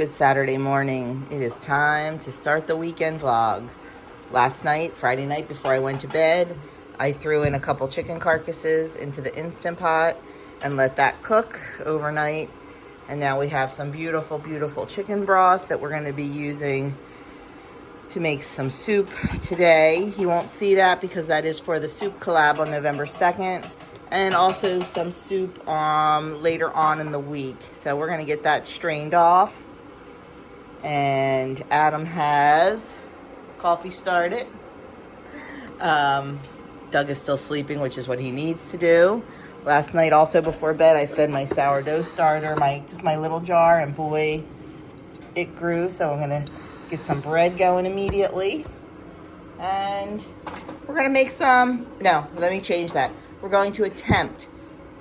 Good Saturday morning. It is time to start the weekend vlog. Last night, Friday night, before I went to bed, I threw in a couple chicken carcasses into the Instant Pot and let that cook overnight. And now we have some beautiful, beautiful chicken broth that we're going to be using to make some soup today. You won't see that because that is for the soup collab on November 2nd. And also some soup later on in the week. So we're going to get that strained off. And Adam has coffee started. Doug is still sleeping, which is what he needs to do. Last night also before bed, I fed my sourdough starter, just my little jar, and boy, it grew. So I'm going to get some bread going immediately. And we're going to make let me change that. We're going to attempt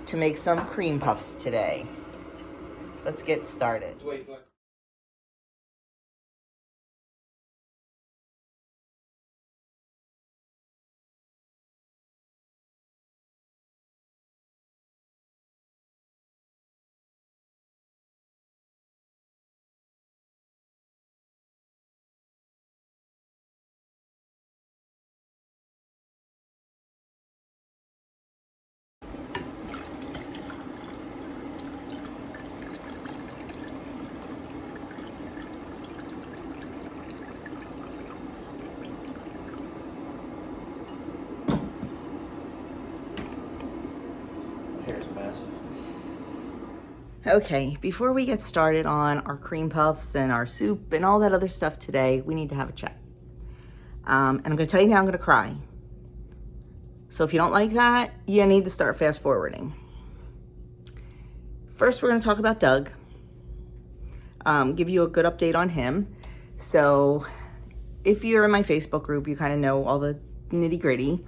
to make some cream puffs today. Let's get started. Wait. Hair's massive. Okay, before we get started on our cream puffs and our soup and all that other stuff today, we need to have a chat. And I'm going to tell you now, I'm going to cry. So if you don't like that, you need to start fast forwarding. First, we're going to talk about Doug. Give you a good update on him. So if you're in my Facebook group, you kind of know all the nitty gritty.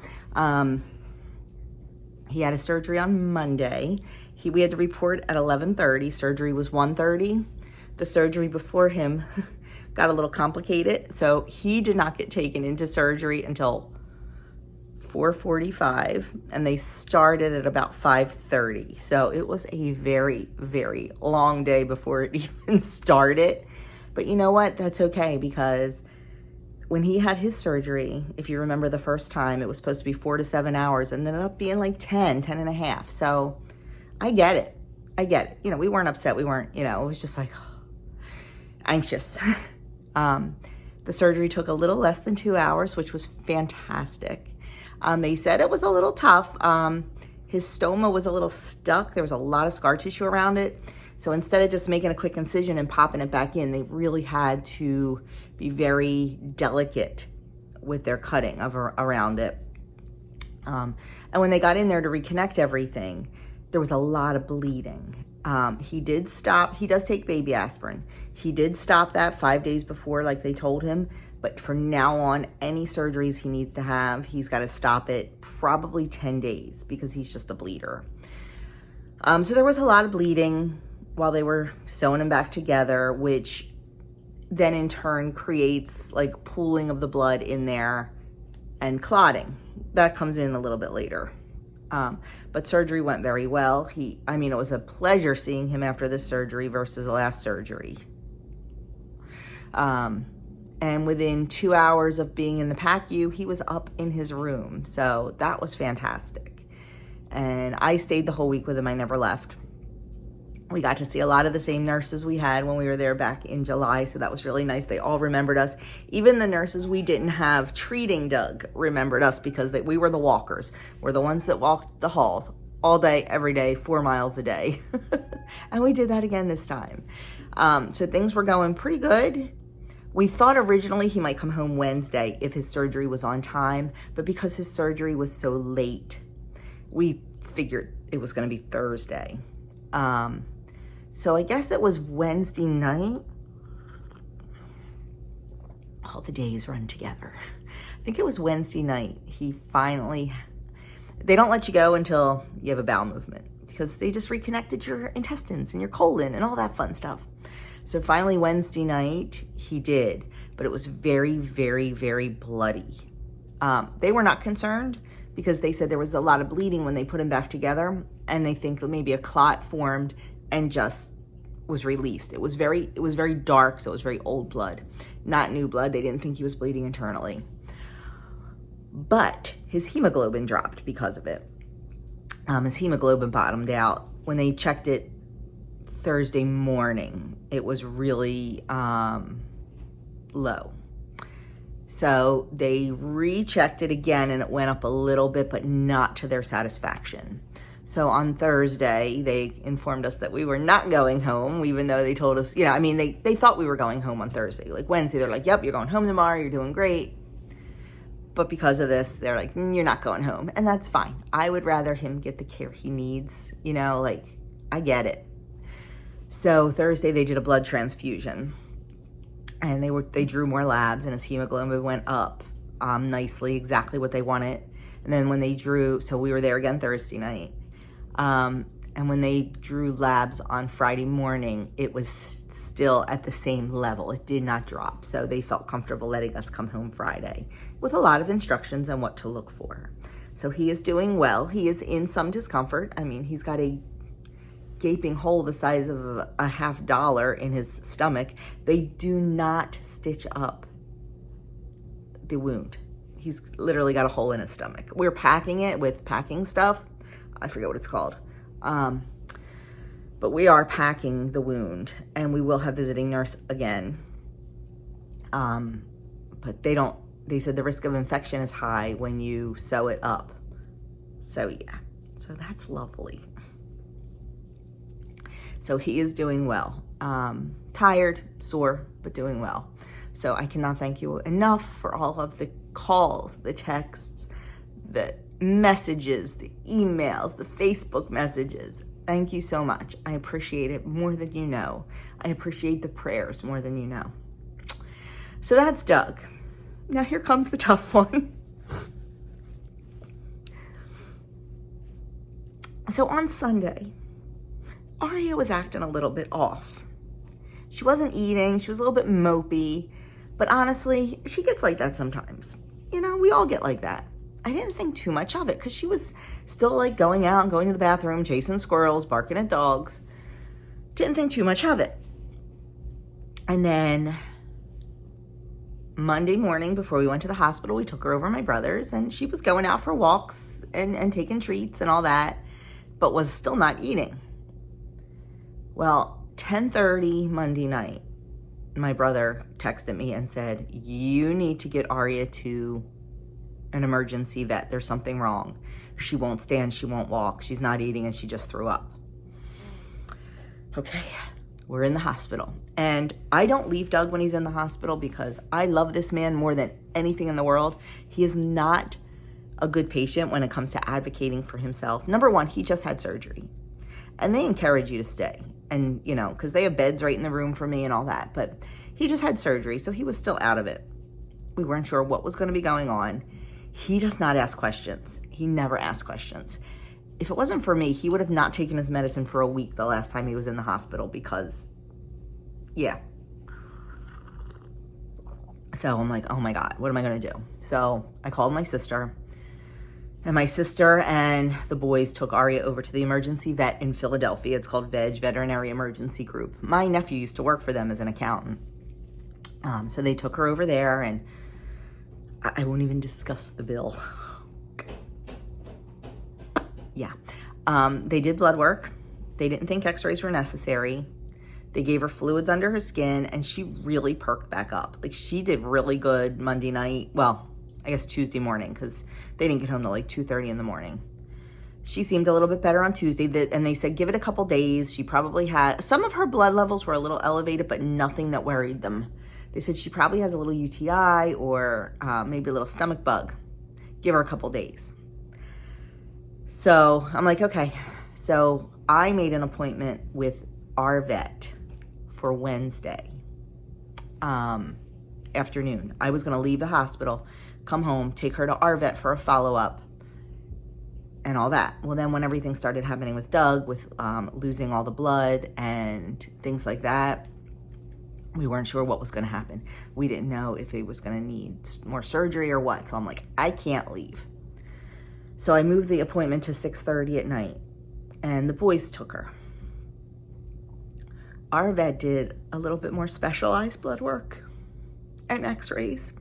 He had a surgery on Monday. We had to report at 11:30. Surgery was 1:30. The surgery before him got a little complicated. So he did not get taken into surgery until 4:45. And they started at about 5:30. So it was a very, very long day before it even started. But you know what? That's okay, because when he had his surgery, if you remember the first time, it was supposed to be 4 to 7 hours and then ended up being like 10 and a half. So I get it. You know, we weren't upset. We weren't, it was just like anxious. The surgery took a little less than 2 hours, which was fantastic. They said it was a little tough. His stoma was a little stuck. There was a lot of scar tissue around it. So instead of just making a quick incision and popping it back in, they really had to be very delicate with their cutting around it. And when they got in there to reconnect everything, there was a lot of bleeding. He does take baby aspirin. He did stop that 5 days before, like they told him. But from now on, any surgeries he needs to have, he's got to stop it probably 10 days because he's just a bleeder. So there was a lot of bleeding while they were sewing him back together, which then in turn creates like pooling of the blood in there and clotting. That comes in a little bit later. But surgery went very well. It was a pleasure seeing him after this surgery versus the last surgery. And within 2 hours of being in the PACU, he was up in his room. So that was fantastic. And I stayed the whole week with him. I never left. We got to see a lot of the same nurses we had when we were there back in July. So that was really nice. They all remembered us. Even the nurses we didn't have treating Doug remembered us because we were the walkers. We're the ones that walked the halls all day, every day, 4 miles a day. And we did that again this time. So things were going pretty good. We thought originally he might come home Wednesday if his surgery was on time. But because his surgery was so late, we figured it was going to be Thursday. So I guess it was Wednesday night. All the days run together. I think it was Wednesday night. They don't let you go until you have a bowel movement because they just reconnected your intestines and your colon and all that fun stuff. So finally Wednesday night he did, but it was very, very, very bloody. They were not concerned because they said there was a lot of bleeding when they put him back together, and they think that maybe a clot formed and just was released. It was very dark, so it was very old blood, not new blood. They didn't think he was bleeding internally. But his hemoglobin dropped because of it. His hemoglobin bottomed out. When they checked it Thursday morning, it was really low. So they rechecked it again and it went up a little bit, but not to their satisfaction. So on Thursday, they informed us that we were not going home, even though they told us, they thought we were going home on Thursday. Like Wednesday, they're like, yep, you're going home tomorrow, you're doing great. But because of this, they're like, you're not going home. And that's fine. I would rather him get the care he needs, I get it. So Thursday, they did a blood transfusion. And they drew more labs, and his hemoglobin went up nicely, exactly what they wanted. And then when they drew, so we were there again Thursday night. And when they drew labs on Friday morning, it was still at the same level. It did not drop. So they felt comfortable letting us come home Friday with a lot of instructions on what to look for. So he is doing well. He is in some discomfort. I mean, he's got a gaping hole the size of a $50 in his stomach. They do not stitch up the wound. He's literally got a hole in his stomach. We're packing it with packing stuff. I forget what it's called. But we are packing the wound, and we will have visiting nurse again. But they said the risk of infection is high when you sew it up. So yeah, so that's lovely. So he is doing well. Tired, sore, but doing well. So I cannot thank you enough for all of the calls, the texts, the messages, the emails, the Facebook messages. Thank you so much. I appreciate it more than you know. I appreciate the prayers more than you know. So that's Doug. Now here comes the tough one. So on Sunday, Arya was acting a little bit off. She wasn't eating. She was a little bit mopey. But honestly, she gets like that sometimes. We all get like that. I didn't think too much of it because she was still like going out and going to the bathroom, chasing squirrels, barking at dogs. Didn't think too much of it. And then Monday morning before we went to the hospital, we took her over to my brother's, and she was going out for walks and taking treats and all that, but was still not eating. Well, 10:30 Monday night, my brother texted me and said, you need to get Arya to an emergency vet. There's something wrong. She won't stand, she won't walk, she's not eating, and she just threw up. Okay, we're in the hospital. And I don't leave Doug when he's in the hospital because I love this man more than anything in the world. He is not a good patient when it comes to advocating for himself. Number one, he just had surgery. And they encourage you to stay. And, because they have beds right in the room for me and all that. But he just had surgery, so he was still out of it. We weren't sure what was going to be going on. He does not ask questions. He never asks questions. If it wasn't for me, he would have not taken his medicine for a week the last time he was in the hospital because, yeah. So I'm like, oh my God, what am I going to do? So I called my sister. And my sister and the boys took Arya over to the emergency vet in Philadelphia. It's called Veterinary Emergency Group. My nephew used to work for them as an accountant. So they took her over there, and I won't even discuss the bill. Yeah. They did blood work. They didn't think x-rays were necessary. They gave her fluids under her skin, and she really perked back up. Like, she did really good Monday night. Well, I guess Tuesday morning, because they didn't get home till like 2:30 in the morning. She seemed a little bit better on Tuesday, and they said give it a couple days. She probably had, some of her blood levels were a little elevated, but nothing that worried them. They said she probably has a little UTI or maybe a little stomach bug. Give her a couple days. So I'm like, okay. So I made an appointment with our vet for Wednesday afternoon. I was going to leave the hospital, come home, take her to our vet for a follow-up and all that. Well, then when everything started happening with Doug, with losing all the blood and things like that, we weren't sure what was going to happen. We didn't know if he was going to need more surgery or what. So I'm like, I can't leave. So I moved the appointment to 6:30 at night, and the boys took her. our vet did a little bit more specialized blood work and x-rays.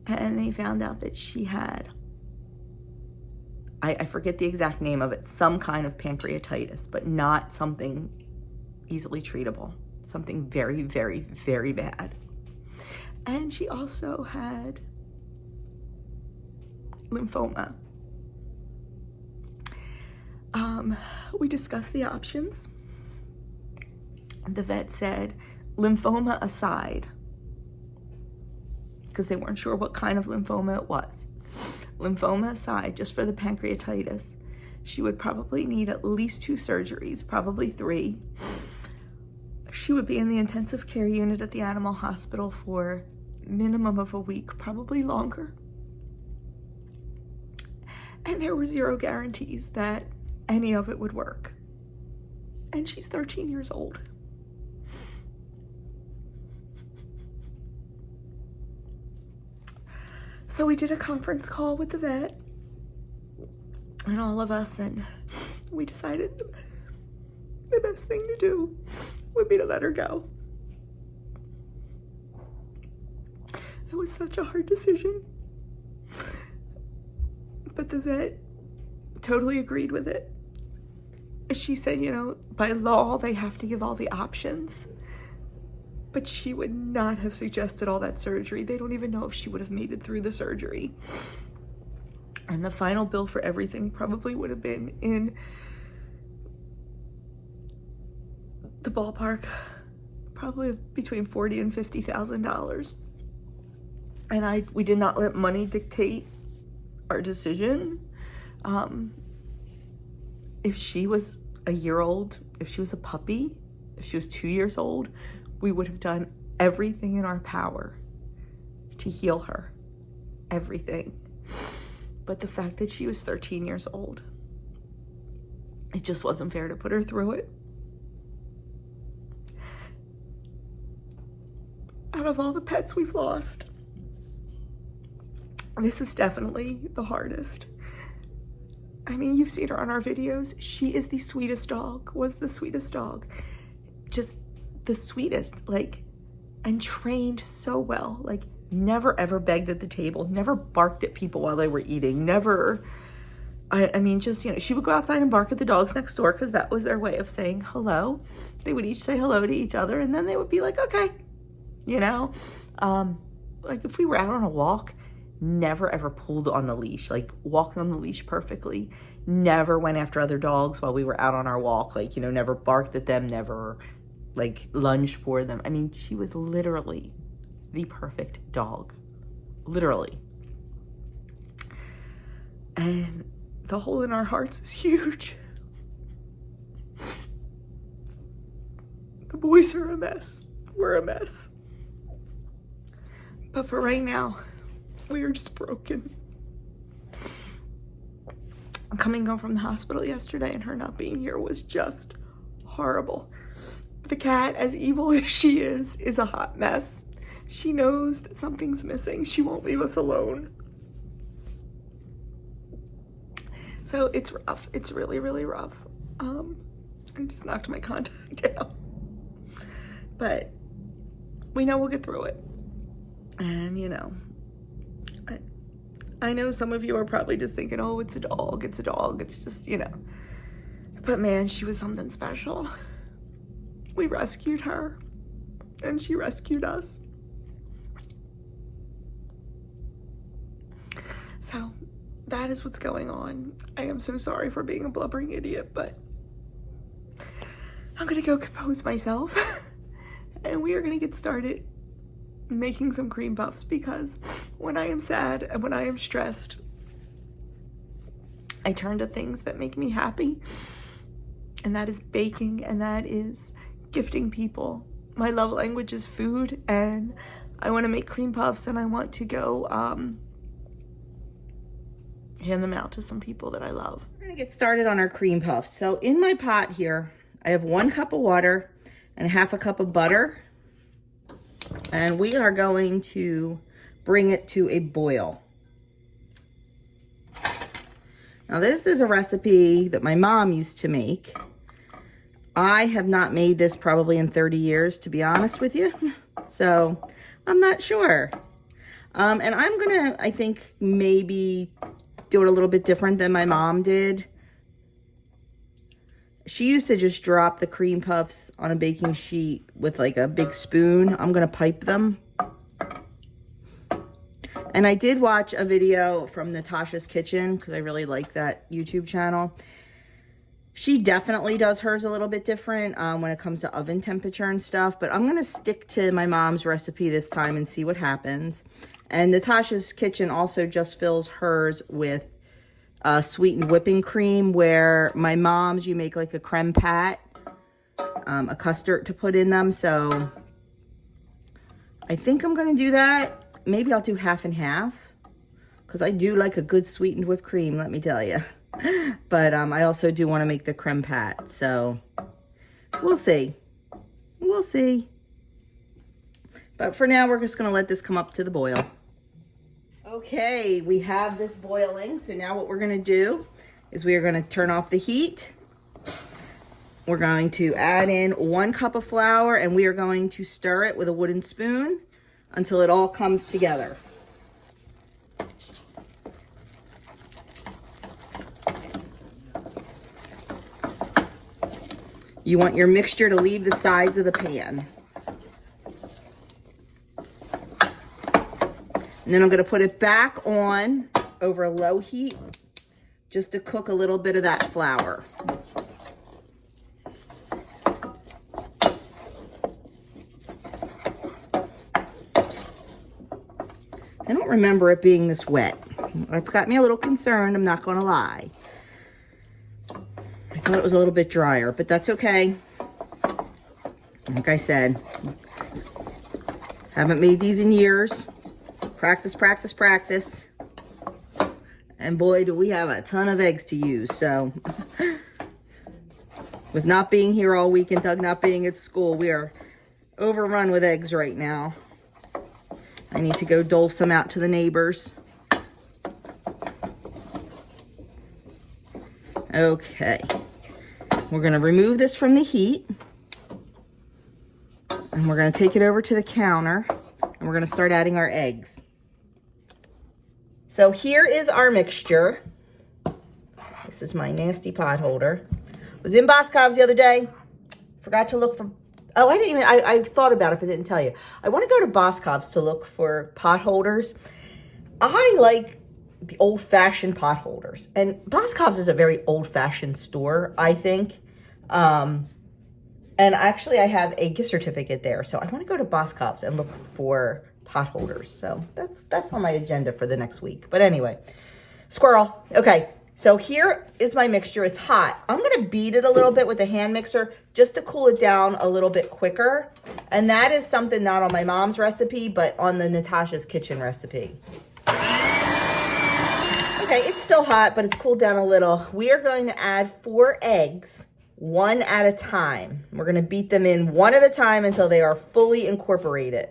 And they found out that she had, I forget the exact name of it, some kind of pancreatitis, but not something easily treatable, something very, very, very bad. And she also had lymphoma. We discussed the options. The vet said, lymphoma aside, because they weren't sure what kind of lymphoma it was. Lymphoma aside, just for the pancreatitis, she would probably need at least 2 surgeries, probably 3. She would be in the intensive care unit at the animal hospital for minimum of a week, probably longer. And there were 0 guarantees that any of it would work. And she's 13 years old. So we did a conference call with the vet and all of us, and we decided the best thing to do would be to let her go. It was such a hard decision, but the vet totally agreed with it. She said, you know, by law, they have to give all the options, but she would not have suggested all that surgery. They don't even know if she would have made it through the surgery. And the final bill for everything probably would have been in the ballpark, probably between $40,000 and $50,000. And we did not let money dictate our decision. If she was a year old, if she was a puppy, if she was 2 years old, we would have done everything in our power to heal her. Everything. But the fact that she was 13 years old, it just wasn't fair to put her through it. Out of all the pets we've lost, this is definitely the hardest. I mean, you've seen her on our videos. She is the sweetest dog, was the sweetest dog. Just the sweetest, like, and trained so well. Like, never ever begged at the table, never barked at people while they were eating, never, I mean, just, you know, she would go outside and bark at the dogs next door because that was their way of saying hello. They would each say hello to each other, and then they would be like, okay, you know. Like, if we were out on a walk, never ever pulled on the leash, like walked on the leash perfectly, never went after other dogs while we were out on our walk, like, you know, never barked at them, never like lunged for them. I mean, she was literally the perfect dog, literally. And the hole in our hearts is huge. The boys are a mess, we're a mess, but for right now, we are just broken. Coming home from the hospital yesterday and her not being here was just horrible. The cat, as evil as she is a hot mess. She knows that something's missing. She won't leave us alone. So it's rough. It's really, really rough. I just knocked my contact out. But we know we'll get through it. And, you know, I know some of you are probably just thinking, oh, it's a dog, it's a dog, it's just, you know. But man, she was something special. We rescued her, and she rescued us. So that is what's going on. I am so sorry for being a blubbering idiot, but I'm gonna go compose myself, and we are gonna get started making some cream puffs, because when I am sad and when I am stressed, I turn to things that make me happy, and that is baking, and that is gifting people. My love language is food, and I want to make cream puffs, and I want to go hand them out to some people that I love. We're gonna get started on our cream puffs. So in my pot here, I have 1 cup of water and 1/2 cup of butter. And we are going to bring it to a boil. Now this is a recipe that my mom used to make I have not made this probably in 30 years, to be honest with you. So I'm not sure. And I'm gonna, I think, maybe do it a little bit different than my mom did. She used to just drop the cream puffs on a baking sheet with like a big spoon. I'm gonna pipe them. And I did watch a video from Natasha's Kitchen because I really like that YouTube channel. She definitely does hers a little bit different when it comes to oven temperature and stuff. But I'm going to stick to my mom's recipe this time and see what happens. And Natasha's Kitchen also just fills hers with sweetened whipping cream, where my mom's, you make like a creme pat, a custard to put in them. So I think I'm going to do that. Maybe I'll do half and half, because I do like a good sweetened whipped cream, let me tell you. But I also do want to make the creme pat, so we'll see. We'll see. But for now, we're just going to let this come up to the boil. Okay, we have this boiling. So now what we're going to do is we are going to turn off the heat. We're going to add in 1 cup of flour, and we are going to stir it with a wooden spoon until it all comes together. You want your mixture to leave the sides of the pan. And then I'm going to put it back on over a low heat just to cook a little bit of that flour. I don't remember it being this wet. That's got me a little concerned, I'm not going to lie. I thought it was a little bit drier, but that's okay. Like I said, haven't made these in years. Practice, practice, practice. And boy, do we have a ton of eggs to use. So with not being here all week and Doug not being at school, we are overrun with eggs right now. I need to go dole some out to the neighbors. Okay. We're going to remove this from the heat. And we're going to take it over to the counter. And we're going to start adding our eggs. So here is our mixture. This is my nasty pot holder. Was in Boscov's the other day. Forgot to look for... Oh, I didn't even... I thought about it, but didn't tell you. I want to go to Boscov's to look for pot holders. I like the old-fashioned pot holders. And Boscov's is a very old-fashioned store, I think. And actually, I have a gift certificate there. So I want to go to Boscov's and look for pot holders. So that's on my agenda for the next week. But anyway, squirrel. Okay, so here is my mixture. It's hot. I'm going to beat it a little bit with a hand mixer just to cool it down a little bit quicker. And that is something not on my mom's recipe, but on the Natasha's Kitchen recipe. Okay, it's still hot, but it's cooled down a little. We are going to add 4 eggs, 1 at a time. We're going to beat them in 1 at a time until they are fully incorporated.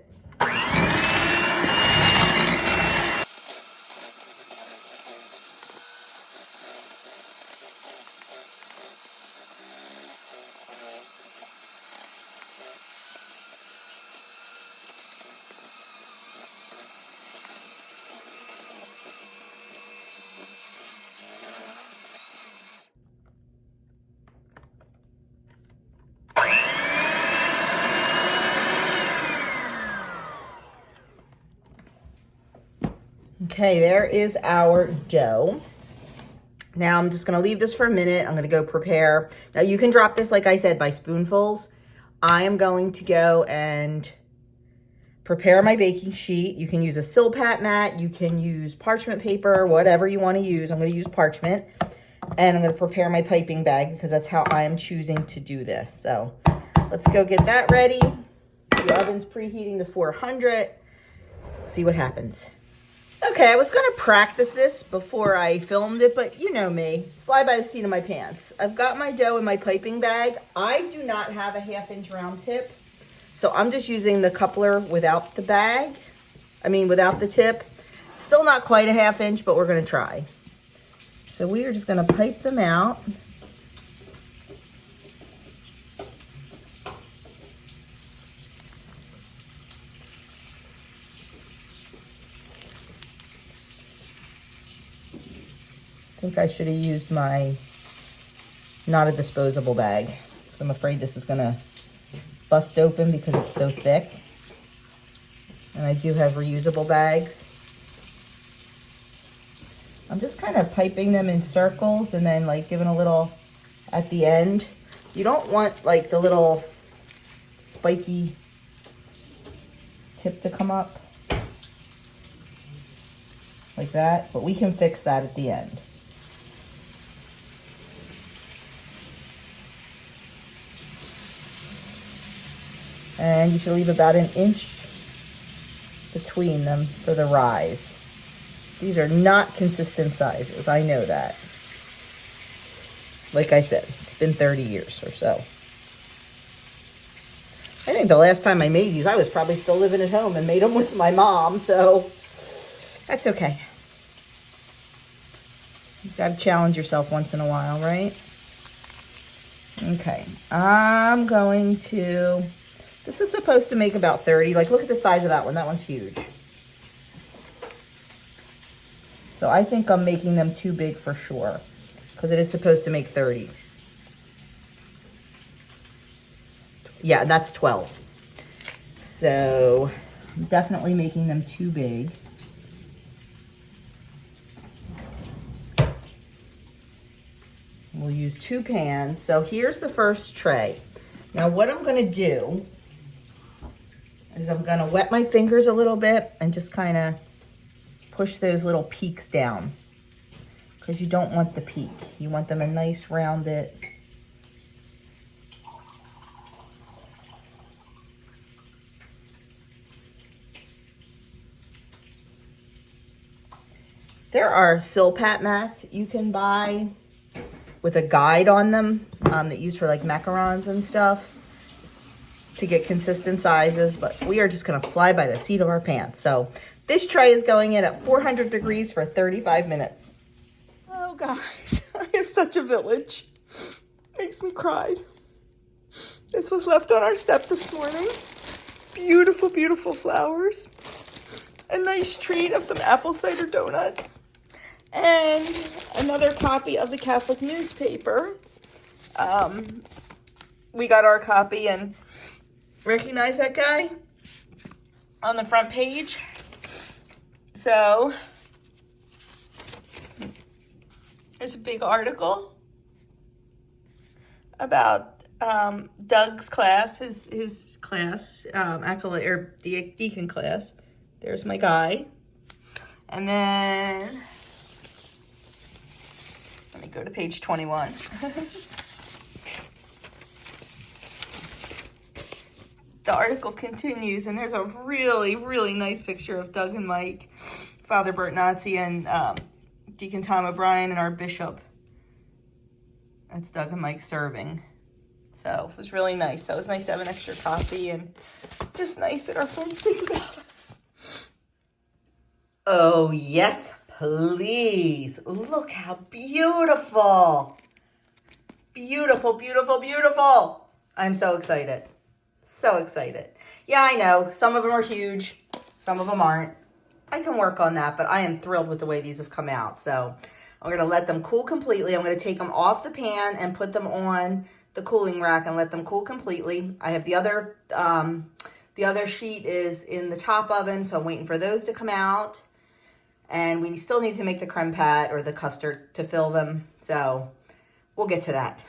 Okay, there is our dough. Now I'm just going to leave this for a minute. I'm going to go prepare. Now you can drop this, like I said, by spoonfuls. I am going to go and prepare my baking sheet. You can use a Silpat mat. You can use parchment paper, whatever you want to use. I'm going to use parchment. And I'm going to prepare my piping bag because that's how I am choosing to do this. So let's go get that ready. The oven's preheating to 400. See what happens. Okay, I was going to practice this before I filmed it, but you know me, fly by the seat of my pants. I've got my dough in my piping bag. I do not have a 1/2-inch round tip, so I'm just using the coupler without the bag. Without the tip. Still not quite a 1/2 inch, but we're going to try. So we are just going to pipe them out. think I should have used my, not a disposable bag. So I'm afraid this is gonna bust open because it's so thick. And I do have reusable bags. I'm just kind of piping them in circles and then like giving a little at the end. You don't want like the little spiky tip to come up like that, but we can fix that at the end. And you should leave about an inch between them for the rise. These are not consistent sizes, I know that. Like I said, it's been 30 years or so. I think the last time I made these, I was probably still living at home and made them with my mom, so that's okay. You've got to challenge yourself once in a while, right? Okay, I'm going to, this is supposed to make about 30. Like, look at the size of that one. That one's huge. So I think I'm making them too big for sure, because it is supposed to make 30. Yeah, that's 12. So I'm definitely making them too big. We'll use 2 pans. So here's the first tray. Now what I'm gonna do is I'm gonna wet my fingers a little bit and just kind of push those little peaks down, because you don't want the peak. You want them a nice rounded. There are Silpat mats you can buy with a guide on them that you use for like macarons and stuff to get consistent sizes, but we are just gonna fly by the seat of our pants. So this tray is going in at 400 degrees for 35 minutes. Oh guys, I have such a village. Makes me cry. This was left on our step this morning. Beautiful, beautiful flowers. A nice treat of some apple cider donuts. And another copy of the Catholic newspaper. We got our copy, and recognize that guy on the front page? So there's a big article about Doug's class, his class, acolyte or deacon class. There's my guy. And then let me go to page 21. The article continues, and there's a really, really nice picture of Doug and Mike, Father Bert Nazi, and Deacon Tom O'Brien, and our bishop. That's Doug and Mike serving. So it was really nice. So it was nice to have an extra copy, and just nice that our friends think about us. Oh, yes, please. Look how beautiful. Beautiful, beautiful, beautiful. I'm so excited. So excited. Yeah, I know. Some of them are huge. Some of them aren't. I can work on that, but I am thrilled with the way these have come out. So I'm going to let them cool completely. I'm going to take them off the pan and put them on the cooling rack and let them cool completely. I have the other sheet is in the top oven, so I'm waiting for those to come out. And we still need to make the creme pat or the custard to fill them. So we'll get to that.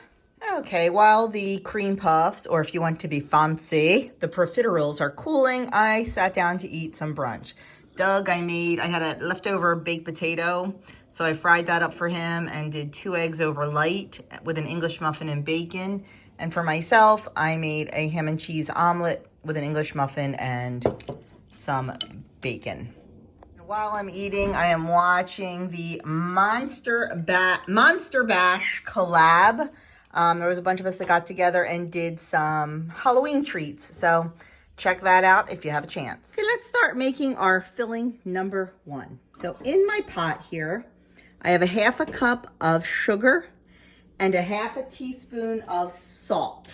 Okay, while the cream puffs, or if you want to be fancy, the profiteroles are cooling, I sat down to eat some brunch. Doug, I had a leftover baked potato, so I fried that up for him and did 2 eggs over light with an English muffin and bacon. And for myself, I made a ham and cheese omelet with an English muffin and some bacon. While I'm eating, I am watching the Monster Bash collab. There was a bunch of us that got together and did some Halloween treats. So check that out if you have a chance. Okay, let's start making our filling number 1. So in my pot here, I have a 1/2 cup of sugar and a 1/2 teaspoon of salt.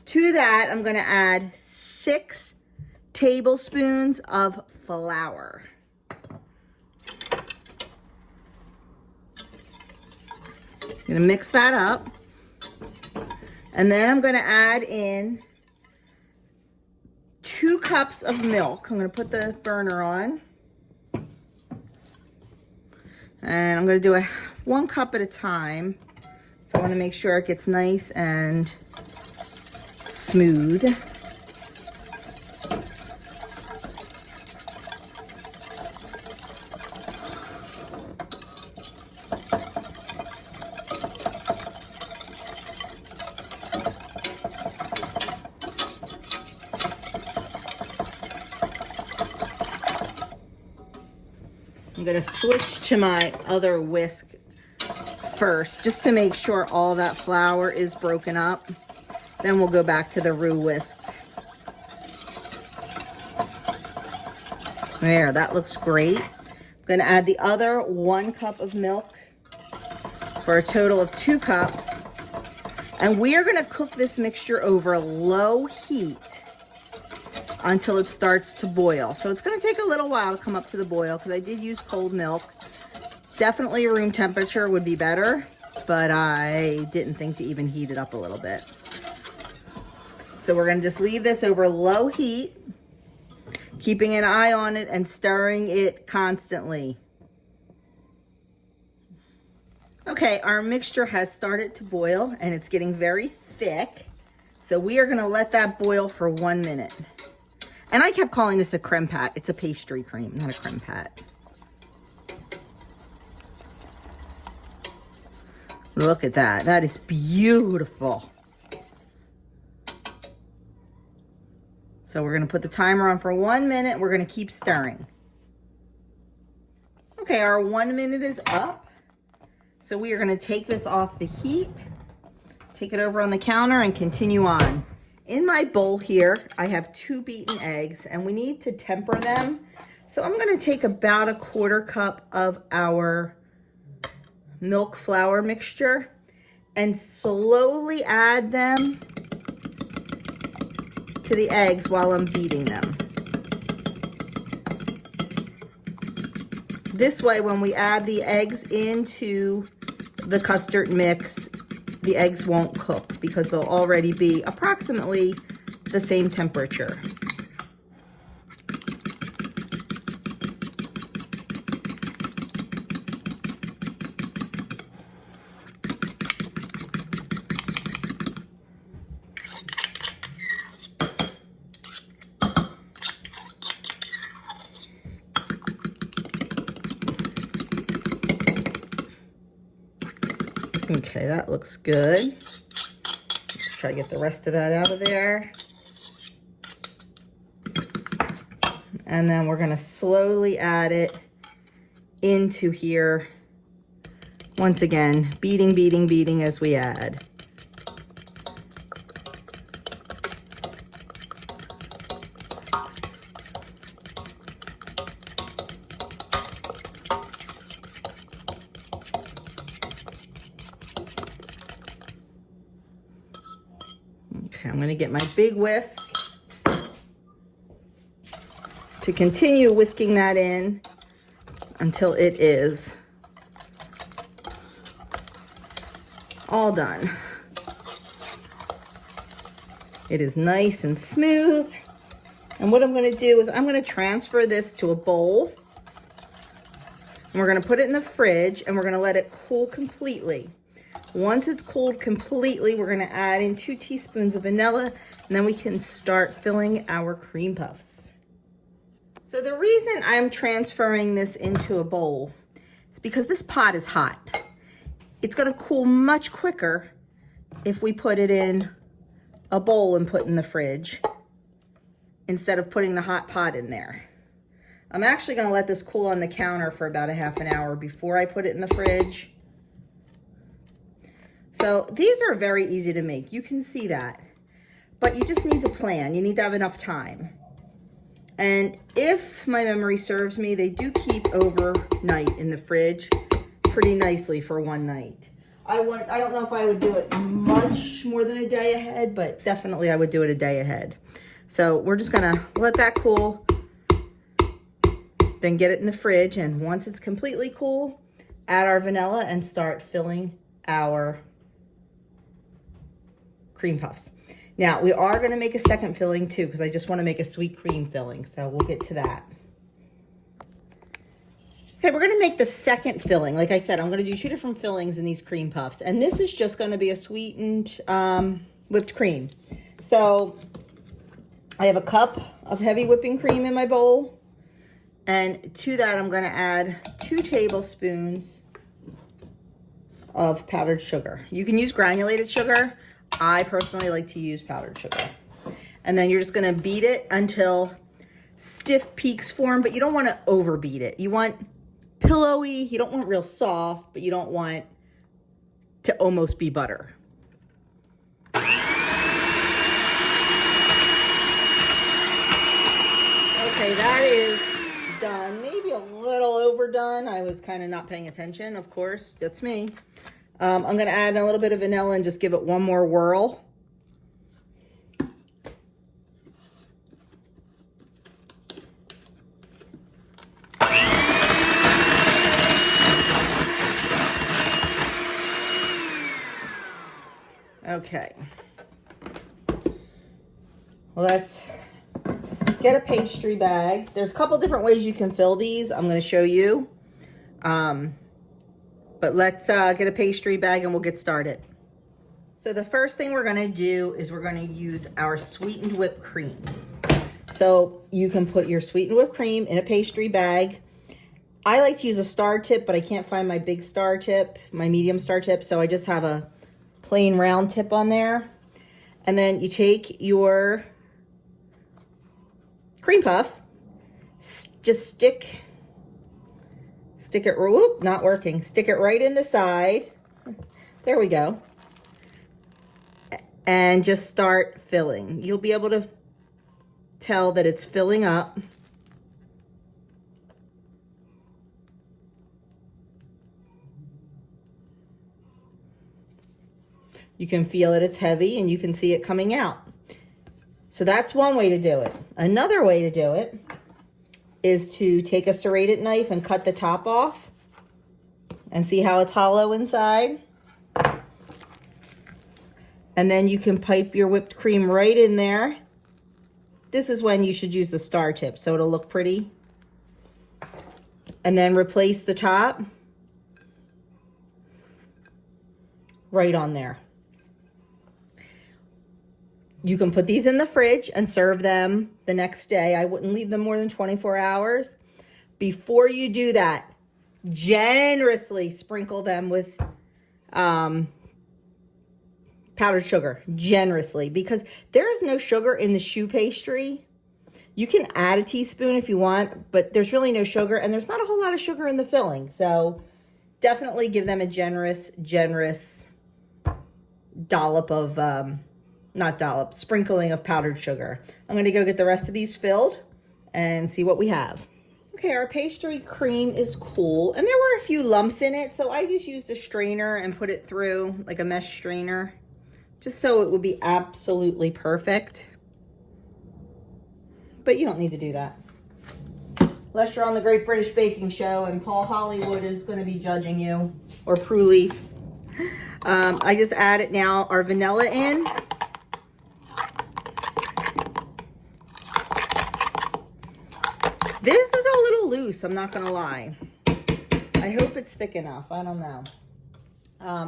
To that, I'm gonna add 6 tablespoons of flour. I'm gonna mix that up. And then I'm gonna add in 2 cups of milk. I'm gonna put the burner on. And I'm gonna do 1 cup at a time. So I wanna make sure it gets nice and smooth. I'm gonna switch to my other whisk first, just to make sure all that flour is broken up. Then we'll go back to the roux whisk. There, that looks great. I'm gonna add the other 1 cup of milk for a total of 2 cups. And we are gonna cook this mixture over low heat until it starts to boil. So it's gonna take a little while to come up to the boil because I did use cold milk. Definitely room temperature would be better, but I didn't think to even heat it up a little bit. So we're gonna just leave this over low heat, keeping an eye on it and stirring it constantly. Okay, our mixture has started to boil and it's getting very thick. So we are gonna let that boil for 1 minute. And I kept calling this a creme pat. It's a pastry cream, not a creme pat. Look at that. That is beautiful. So we're gonna put the timer on for 1 minute. We're gonna keep stirring. Okay, our 1 minute is up. So we are gonna take this off the heat, take it over on the counter and continue on. In my bowl here, I have 2 beaten eggs and we need to temper them. So I'm gonna take about 1/4 cup of our milk flour mixture and slowly add them to the eggs while I'm beating them. This way, when we add the eggs into the custard mix, the eggs won't cook because they'll already be approximately the same temperature. Okay, that looks good. Let's try to get the rest of that out of there. And then we're gonna slowly add it into here. Once again, beating, beating, beating as we add. Okay, I'm gonna get my big whisk to continue whisking that in until it is all done. It is nice and smooth. And what I'm gonna do is I'm gonna transfer this to a bowl and we're gonna put it in the fridge and we're gonna let it cool completely. Once it's cooled completely, we're gonna add in 2 teaspoons of vanilla and then we can start filling our cream puffs. So the reason I'm transferring this into a bowl is because this pot is hot. It's gonna cool much quicker if we put it in a bowl and put in the fridge instead of putting the hot pot in there. I'm actually gonna let this cool on the counter for about 1/2 hour before I put it in the fridge. So these are very easy to make. You can see that, but you just need to plan. You need to have enough time. And if my memory serves me, they do keep overnight in the fridge pretty nicely for 1 night. I don't know if I would do it much more than a day ahead, but definitely I would do it a day ahead. So we're just gonna let that cool, then get it in the fridge. And once it's completely cool, add our vanilla and start filling our cream puffs. Now, we are going to make a second filling too, because I just want to make a sweet cream filling. So we'll get to that. Okay, we're going to make the second filling. Like I said, I'm going to do 2 different fillings in these cream puffs. And this is just going to be a sweetened whipped cream. So I have a cup of heavy whipping cream in my bowl. And to that, I'm going to add 2 tablespoons of powdered sugar. You can use granulated sugar. I personally like to use powdered sugar. And then you're just going to beat it until stiff peaks form, but you don't want to overbeat it. You want pillowy, you don't want real soft, but you don't want to almost be butter. Okay, that is done. Maybe a little overdone. I was kind of not paying attention, of course. That's me. I'm going to add a little bit of vanilla and just give it one more whirl. Okay. Well, let's get a pastry bag. There's a couple different ways you can fill these. I'm going to show you. But let's get a pastry bag and we'll get started. So the first thing we're going to do is we're going to use our sweetened whipped cream. So you can put your sweetened whipped cream in a pastry bag. I like to use a star tip, but I can't find my big star tip, my medium star tip. So I just have a plain round tip on there. And then you take your cream puff, just stick it, whoop, not working. Stick it right in the side. There we go. And just start filling. You'll be able to tell that it's filling up. You can feel it, it's heavy, and you can see it coming out. So that's one way to do it. Another way to do it is to take a serrated knife and cut the top off and see how it's hollow inside. And then you can pipe your whipped cream right in there. This is when you should use the star tip so it'll look pretty. And then replace the top right on there. You can put these in the fridge and serve them the next day. I wouldn't leave them more than 24 hours. Before you do that, generously sprinkle them with powdered sugar, generously, because there is no sugar in the choux pastry. You can add a teaspoon if you want, but there's really no sugar, and there's not a whole lot of sugar in the filling. So definitely give them a generous dollop of, not dollop, sprinkling of powdered sugar. I'm gonna go get the rest of these filled and see what we have. Okay, our pastry cream is cool, and there were a few lumps in it, so I just used a strainer and put it through, like a mesh strainer, just so it would be absolutely perfect. But you don't need to do that. Unless you're on the Great British Baking Show and Paul Hollywood is gonna be judging you, or Prue Leaf. I just added now our vanilla in. This is a little loose, I'm not gonna lie. I hope it's thick enough, I don't know.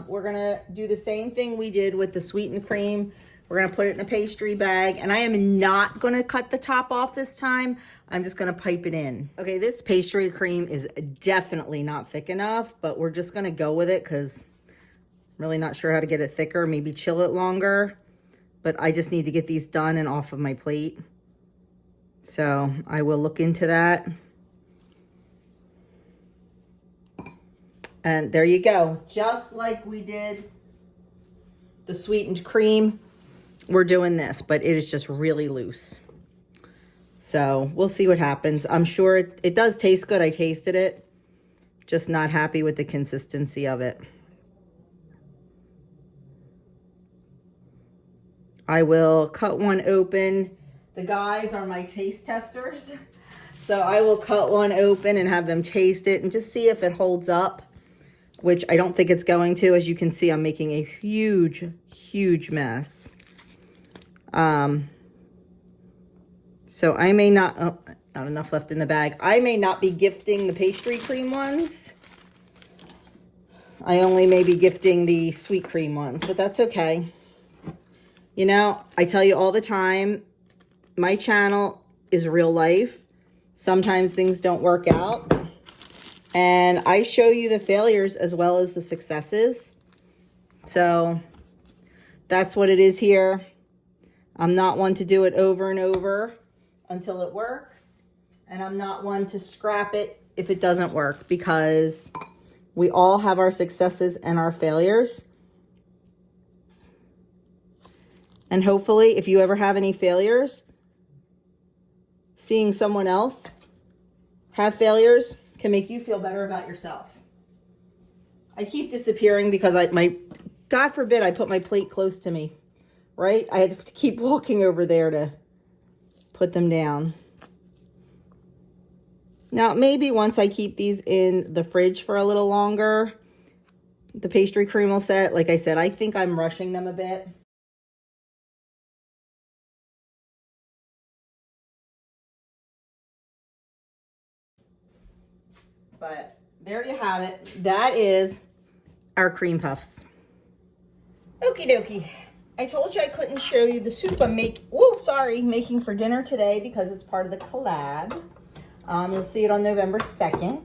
We're gonna do the same thing we did with the sweetened cream. We're gonna put it in a pastry bag, and I am not gonna cut the top off this time. I'm just gonna pipe it in. Okay, this pastry cream is definitely not thick enough, but we're just gonna go with it because I'm really not sure how to get it thicker, maybe chill it longer. But I just need to get these done and off of my plate. So I will look into that. And there you go. Just like we did the sweetened cream, we're doing this, but it is just really loose. So we'll see what happens. I'm sure it does taste good. I tasted it. Just not happy with the consistency of it. I will cut one open. The guys are my taste testers. So I will cut one open and have them taste it and just see if it holds up. which I don't think it's going to. As you can see, I'm making a huge, huge mess. So I may not, oh, not enough left in the bag. I may not be gifting the pastry cream ones. I only may be gifting the sweet cream ones, but that's okay. You know, I tell you all the time, my channel is real life. Sometimes things don't work out. And I show you the failures as well as the successes. So that's what it is here. I'm not one to do it over and over until it works. And I'm not one to scrap it if it doesn't work, because we all have our successes and our failures. And hopefully, if you ever have any failures, seeing someone else have failures can make you feel better about yourself. I keep disappearing because God forbid I put my plate close to me, right? I had to keep walking over there to put them down. Now, maybe once I keep these in the fridge for a little longer, the pastry cream will set. Like I said, I think I'm rushing them a bit. But there you have it. That is our cream puffs. Okie dokie. I told you I couldn't show you the soup I'm making for dinner today because it's part of the collab. You'll see it on November 2nd.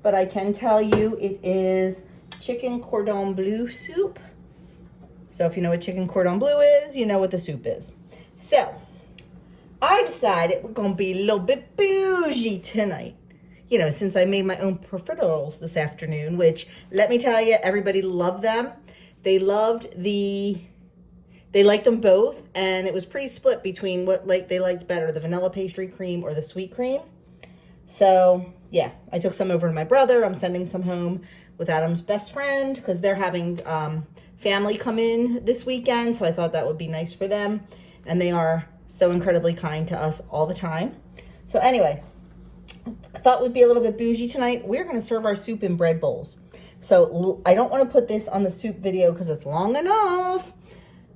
But I can tell you it is chicken cordon bleu soup. So if you know what chicken cordon bleu is, you know what the soup is. So I decided we're going to be a little bit bougie tonight. You know, since I made my own profiteroles this afternoon, which, let me tell you, everybody loved them. They liked them both, and it was pretty split between what they liked better, the vanilla pastry cream or the sweet cream. So, yeah, I took some over to my brother. I'm sending some home with Adam's best friend because they're having family come in this weekend, so I thought that would be nice for them. And they are so incredibly kind to us all the time. So anyway, I thought we'd be a little bit bougie tonight. We're going to serve our soup in bread bowls. So I don't want to put this on the soup video because it's long enough.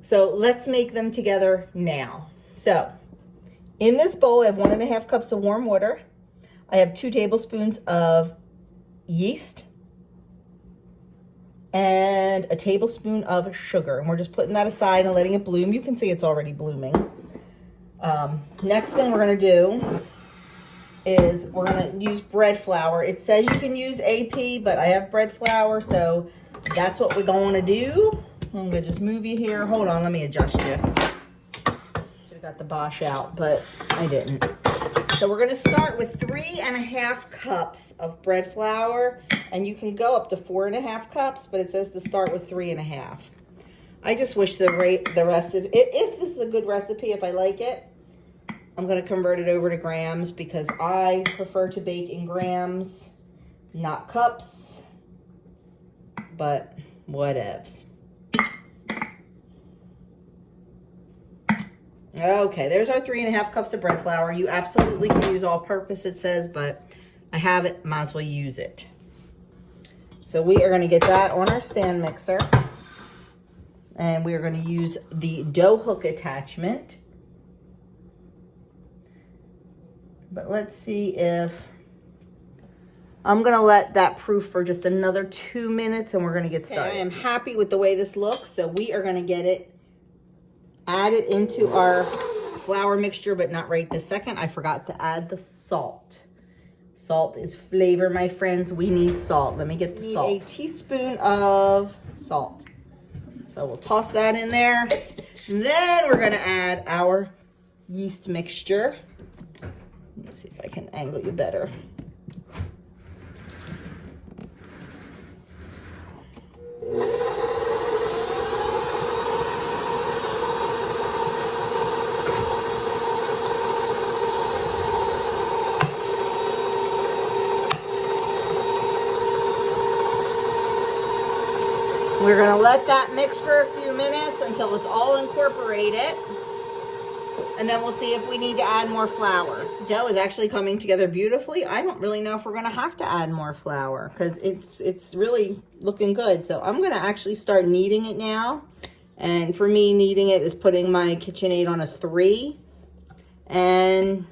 So let's make them together now. So in this bowl, I have 1.5 cups of warm water. I have 2 tablespoons of yeast and a tablespoon of sugar. And we're just putting that aside and letting it bloom. You can see it's already blooming. Next thing we're going to do is we're going to use bread flour. It says you can use AP, but I have bread flour, so that's what we're going to do. I'm going to just move you here. Hold on, let me adjust you. Should have got the Bosch out, but I didn't. So we're going to start with 3.5 cups of bread flour, and you can go up to 4.5 cups, but it says to start with 3.5. I just wish the recipe, if this is a good recipe, if I like it, I'm going to convert it over to grams because I prefer to bake in grams, not cups, but whatevs. Okay, there's our 3.5 cups of bread flour. You absolutely can use all purpose, it says, but I have it, might as well use it. So we are going to get that on our stand mixer. And we are going to use the dough hook attachment. But let's see if I'm going to let that proof for just another 2 minutes and we're going to get started. Okay, I am happy with the way this looks, so we are going to get it added into our flour mixture, but not right this second. I forgot to add the salt. Salt is flavor, my friends. We need salt. Let me get the salt. A teaspoon of salt. So we'll toss that in there. And then we're going to add our yeast mixture. Let's see if I can angle you better. We're going to let that mix for a few minutes until it's all incorporated. And then we'll see if we need to add more flour. Dough is actually coming together beautifully. I don't really know if we're gonna have to add more flour because it's really looking good. So I'm gonna actually start kneading it now. And for me, kneading it is putting my KitchenAid on a 3 and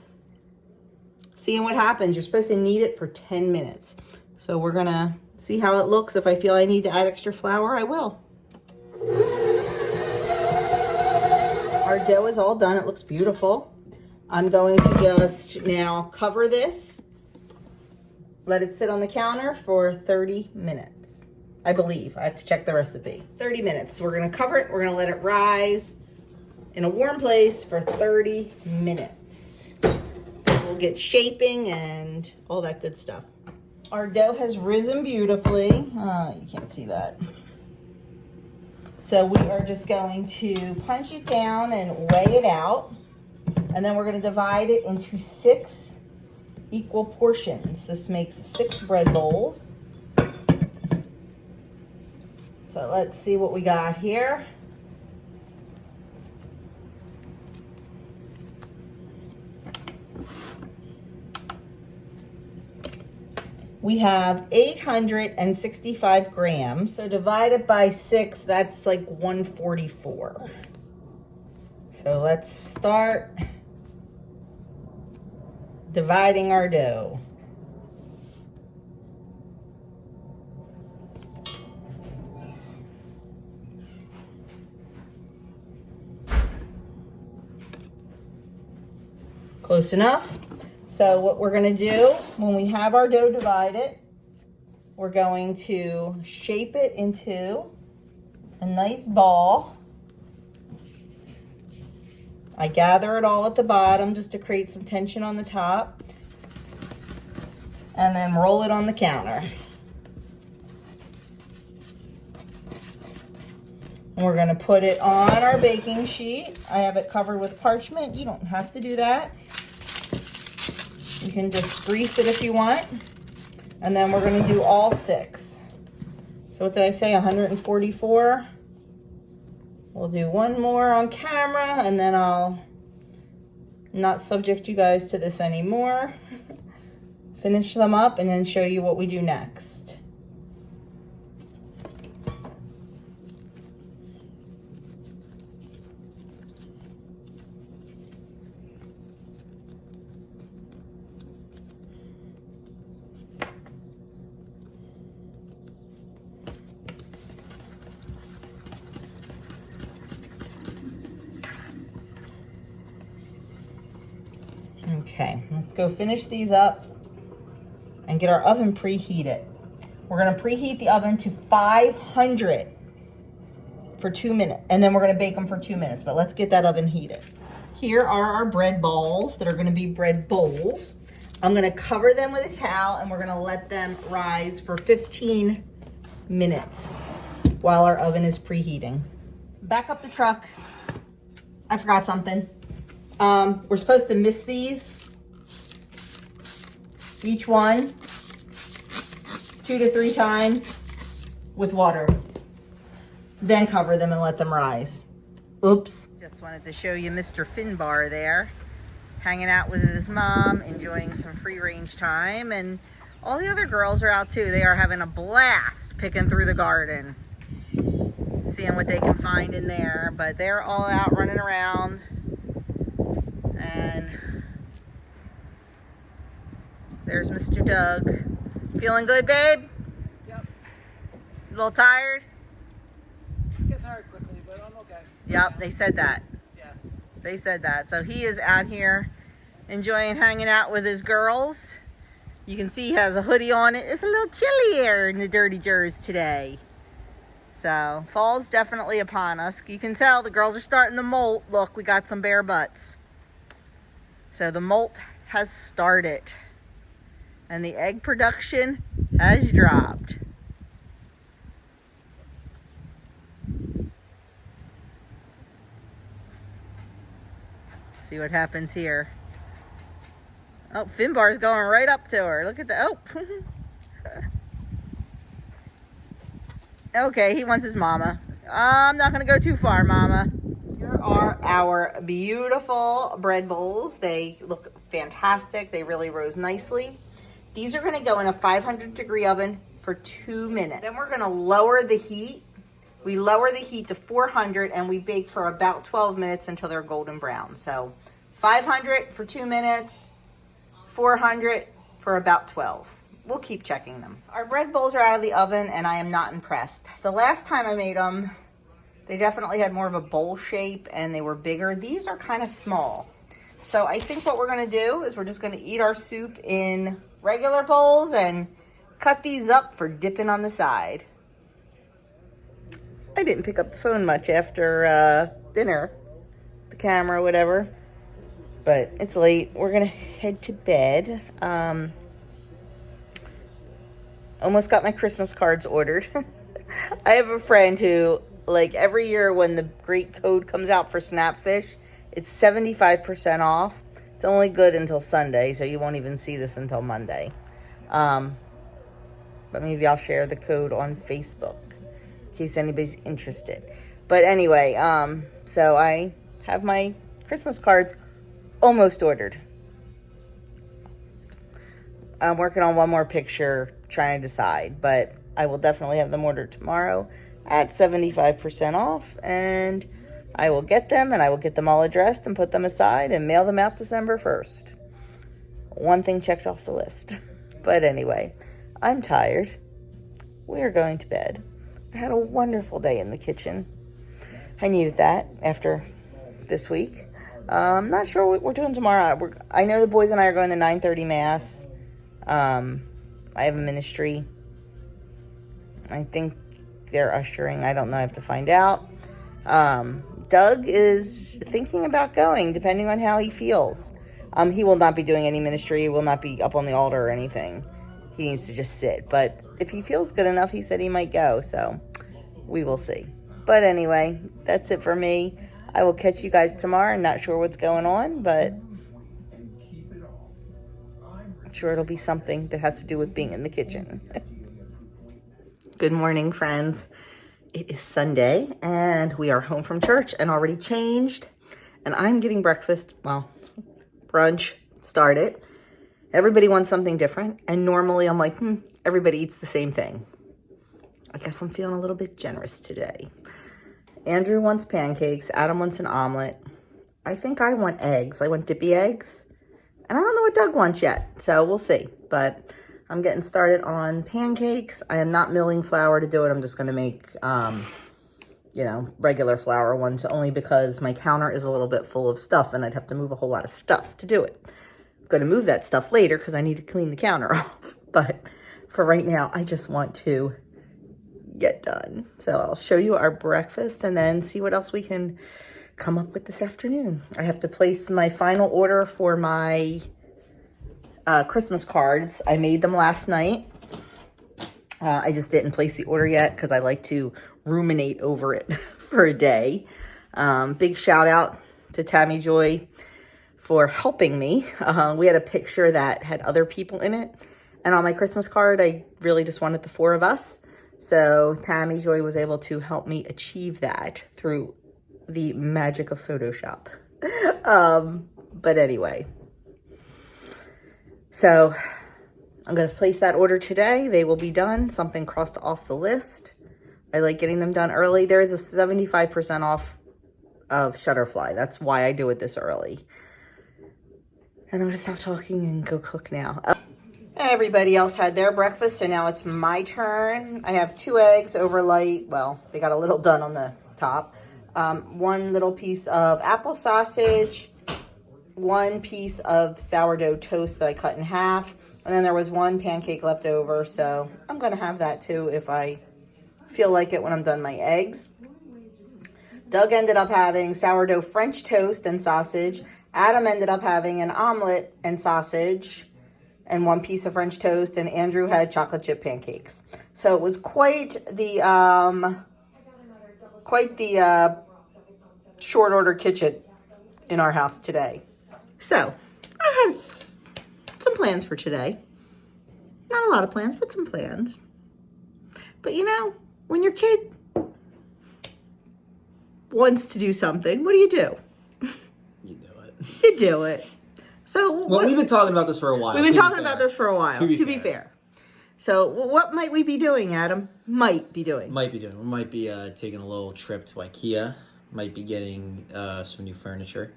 seeing what happens. You're supposed to knead it for 10 minutes. So we're gonna see how it looks. If I feel I need to add extra flour, I will. Our dough is all done. It looks beautiful. I'm going to just now cover this, let it sit on the counter for 30 minutes. I believe. I have to check the recipe. 30 minutes. We're going to cover it. We're going to let it rise in a warm place for 30 minutes. We'll get shaping and all that good stuff. Our dough has risen beautifully. You can't see that. So we are just going to punch it down and weigh it out. And then we're going to divide it into 6 equal portions. This makes 6 bread bowls. So let's see what we got here. We have 865 grams. So divided by 6, that's like 144. So let's start dividing our dough. Close enough. So what we're going to do when we have our dough divided, we're going to shape it into a nice ball. I gather it all at the bottom just to create some tension on the top, and then roll it on the counter. And we're going to put it on our baking sheet. I have it covered with parchment. You don't have to do that. You can just grease it if you want. And then we're going to do all 6. So what did I say, 144? We'll do one more on camera, and then I'll not subject you guys to this anymore. Finish them up and then show you what we do next. Okay, let's go finish these up and get our oven preheated. We're going to preheat the oven to 500 for 2 minutes, and then we're going to bake them for 2 minutes, but let's get that oven heated. Here are our bread balls that are going to be bread bowls. I'm going to cover them with a towel, and we're going to let them rise for 15 minutes while our oven is preheating. Back up the truck. I forgot something. We're supposed to mist these, each one 2 to 3 times with water. Then cover them and let them rise. Oops. Just wanted to show you Mr. Finbar there, hanging out with his mom, enjoying some free range time. And all the other girls are out too. They are having a blast picking through the garden, seeing what they can find in there. But they're all out running around. And there's Mr. Doug. Feeling good, babe? Yep. A little tired? Get tired quickly, but I'm okay. Yep, they said that. Yes. They said that. So he is out here enjoying hanging out with his girls. You can see he has a hoodie on. It's a little chilly here in the dirty Jers today. So fall's definitely upon us. You can tell the girls are starting to molt. Look, we got some bare butts. So the molt has started. And the egg production has dropped. See what happens here. Oh, Finbar's going right up to her. Look at that. Oh. Okay, he wants his mama. I'm not going to go too far, Mama. You're are our beautiful bread bowls. They look fantastic. They really rose nicely. These are going to go in a 500-degree oven for 2 minutes. Then we're going to lower the heat. We lower the heat to 400 and we bake for about 12 minutes until they're golden brown. So 500 for 2 minutes, 400 for about 12. We'll keep checking them. Our bread bowls are out of the oven and I am not impressed. The last time I made them, they definitely had more of a bowl shape and they were bigger. These are kind of small. So I think what we're gonna do is we're just gonna eat our soup in regular bowls and cut these up for dipping on the side. I didn't pick up the phone much after dinner, the camera, whatever, but it's late. We're gonna head to bed. Almost got my Christmas cards ordered. I have a friend who, like, every year when the great code comes out for Snapfish, it's 75% off. It's only good until Sunday, so you won't even see this until Monday. But maybe I'll share the code on Facebook in case anybody's interested. But anyway, so I have my Christmas cards almost ordered. I'm working on one more picture, trying to decide, but I will definitely have them ordered tomorrow at 75% off, and I will get them, and I will get them all addressed and put them aside and mail them out December 1st. One thing checked off the list. But anyway, I'm tired. We are going to bed. I had a wonderful day in the kitchen. I needed that after this week. I'm not sure what we're doing tomorrow. I know the boys and I are going to 9:30 Mass. I have a ministry. I think they're ushering. I don't know. I have to find out. Doug is thinking about going, depending on how he feels. He will not be doing any ministry. He will not be up on the altar or anything. He needs to just sit. But if he feels good enough, he said he might go. So we will see. But anyway, that's it for me. I will catch you guys tomorrow. I'm not sure what's going on, but I'm sure it'll be something that has to do with being in the kitchen. Good morning, friends. It is Sunday, and we are home from church and already changed. And I'm getting breakfast, well, brunch started. Everybody wants something different. And normally I'm like, everybody eats the same thing. I guess I'm feeling a little bit generous today. Andrew wants pancakes. Adam wants an omelet. I think I want eggs. I want dippy eggs. And I don't know what Doug wants yet, so we'll see. But I'm getting started on pancakes. I am not milling flour to do it. I'm just going to make, regular flour ones, only because my counter is a little bit full of stuff and I'd have to move a whole lot of stuff to do it. I'm going to move that stuff later because I need to clean the counter off. But for right now, I just want to get done. So I'll show you our breakfast and then see what else we can come up with this afternoon. I have to place my final order for my Christmas cards. I made them last night. I just didn't place the order yet because I like to ruminate over it for a day. Big shout out to Tammy Joy for helping me. We had a picture that had other people in it. And on my Christmas card, I really just wanted the 4 of us. So Tammy Joy was able to help me achieve that through the magic of Photoshop. But anyway, so I'm going to place that order today. They will be done. Something crossed off the list. I like getting them done early. There is a 75% off of Shutterfly. That's why I do it this early. And I'm going to stop talking and go cook now. Everybody else had their breakfast, so now it's my turn. I have 2 eggs over light. Well, they got a little done on the top. 1 little piece of apple sausage, 1 piece of sourdough toast that I cut in half, and then there was 1 pancake left over, so I'm going to have that too if I feel like it when I'm done my eggs. Doug ended up having sourdough French toast and sausage. Adam ended up having an omelet and sausage and 1 piece of French toast, and Andrew had chocolate chip pancakes. So it was quite the short order kitchen in our house today. So I had some plans for today. Not a lot of plans, but some plans. But when your kid wants to do something, what do? You do it. You do it. So Well, we've been talking about this for a while. We've been talking about this for a while, To be fair. So what might we be doing, Adam? Might be doing. We might be taking a little trip to Ikea. Might be getting some new furniture.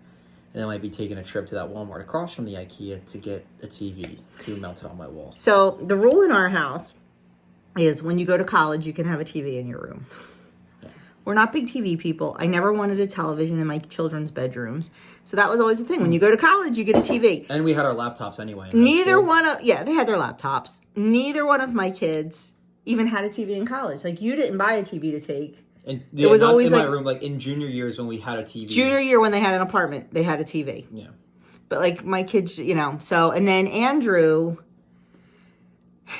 And then might be taking a trip to that Walmart across from the Ikea to get a TV to mount it on my wall. So the rule in our house is when you go to college, you can have a TV in your room. Yeah. We're not big TV people. I never wanted a television in my children's bedrooms. So that was always the thing. When you go to college, you get a TV. And we had our laptops anyway. They had their laptops. Neither one of my kids even had a TV in college. Like, you didn't buy a TV to take. And it was always in my room, like in junior years when we had a TV. Junior year when they had an apartment, they had a TV. Yeah. But like my kids, so, and then Andrew,